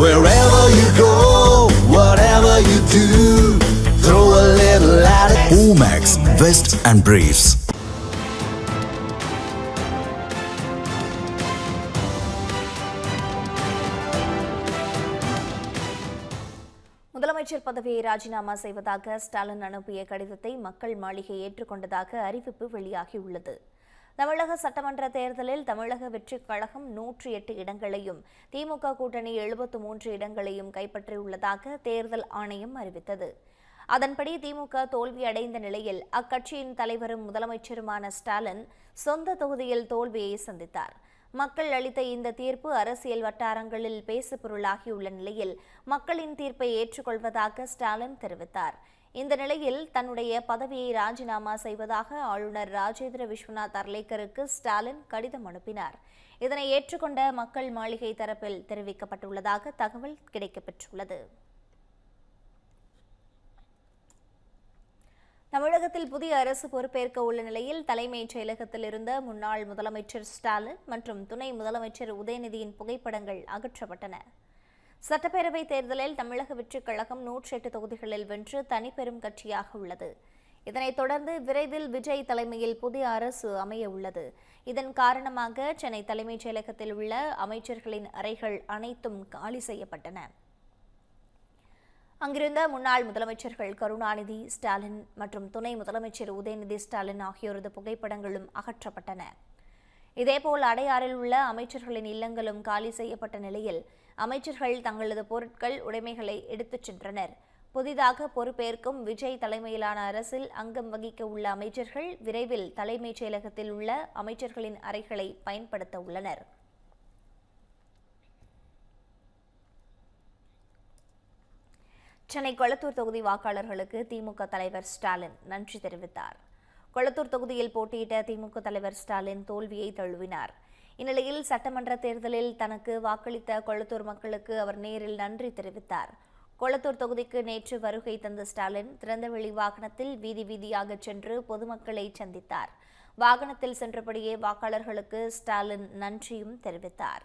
Wherever you go, whatever you do, throw a little at it. Omax, Vest and Briefs. முதலமைச்சர் பதவியை ராஜினாமா செய்வதாக ஸ்டாலின் அனுப்பிய கடிதத்தை மக்கள் மாளிகை ஏற்றுக்கொண்டதாக அறிவிப்பு வெளியாகியுள்ளது. தமிழக சட்டமன்ற தேர்தலில் தமிழக வெற்றிக் கழகம் 108 இடங்களையும் திமுக கூட்டணி 73 இடங்களையும் கைப்பற்றியுள்ளதாக தேர்தல் ஆணையம் அறிவித்தது. அதன்படி திமுக தோல்வியடைந்த நிலையில் அக்கட்சியின் தலைவரும் முதலமைச்சருமான ஸ்டாலின் சொந்த தொகுதியில் தோல்வியை சந்தித்தார். மக்கள் அளித்த இந்த தீர்ப்பு அரசியல் வட்டாரங்களில் பேசுபொருளாகியுள்ள நிலையில் மக்களின் தீர்ப்பை ஏற்றுக்கொள்வதாக ஸ்டாலின் தெரிவித்தார். இந்த நிலையில் தன்னுடைய பதவியை ராஜினாமா செய்வதாக ஆளுநர் ராஜேந்திர விஸ்வநாத் அர்லேக்கருக்கு ஸ்டாலின் கடிதம் அனுப்பினார். இதனை ஏற்றுக்கொண்ட மக்கள் மாளிகை தரப்பில் தெரிவிக்கப்பட்டுள்ளதாக தகவல் கிடைக்கப்பெற்றுள்ளது. தமிழகத்தில் புதிய அரசு பொறுப்பேற்க உள்ள நிலையில் தலைமைச் செயலகத்தில் இருந்த முன்னாள் முதலமைச்சர் ஸ்டாலின் மற்றும் துணை முதலமைச்சர் உதயநிதியின் புகைப்படங்கள் அகற்றப்பட்டன. சட்டப்பேரவைத் தேர்தலில் தமிழக வெற்றிக் கழகம் 108 தொகுதிகளில் வென்று தனிப்பெரும் கட்சியாக உள்ளது. இதனைத் தொடர்ந்து விரைவில் விஜய் தலைமையில் புதிய அரசு அமைய உள்ளது. இதன் காரணமாக சென்னை தலைமைச் செயலகத்தில் உள்ள அமைச்சர்களின் அறைகள் அனைத்தும் காலி செய்யப்பட்டன. அங்கிருந்த முன்னாள் முதலமைச்சர்கள் கருணாநிதி, ஸ்டாலின் மற்றும் துணை முதலமைச்சர் உதயநிதி ஸ்டாலின் ஆகியோரது புகைப்படங்களும் அகற்றப்பட்டன. இதேபோல் அடையாறில் உள்ள அமைச்சர்களின் இல்லங்களும் காலி செய்யப்பட்ட நிலையில் அமைச்சர்கள் தங்களது பொருட்கள், உடைமைகளை எடுத்துச் சென்றனர். புதிதாக பொறுப்பேற்கும் விஜய் தலைமையிலான அரசில் அங்கம் வகிக்க உள்ள அமைச்சர்கள் விரைவில் தலைமைச் செயலகத்தில் உள்ள அமைச்சர்களின் அறைகளை பயன்படுத்த உள்ளனர். சென்னை கொளத்தூர் தொகுதி வாக்காளர்களுக்கு திமுக தலைவர் ஸ்டாலின் நன்றி தெரிவித்தார். கொளத்தூர் தொகுதியில் போட்டியிட்ட திமுக தலைவர் ஸ்டாலின் தோல்வியை தழுவினார். இந்நிலையில் சட்டமன்ற தேர்தலில் தனக்கு வாக்களித்த கொளத்தூர் மக்களுக்கு அவர் நேரில் நன்றி தெரிவித்தார். கொளத்தூர் தொகுதிக்கு நேற்று வருகை தந்த ஸ்டாலின் திறந்தவெளி வாகனத்தில் வீதி வீதியாக சென்று பொதுமக்களை சந்தித்தார். வாகனத்தில் சென்றபடியே வாக்காளர்களுக்கு ஸ்டாலின் நன்றியும் தெரிவித்தார்.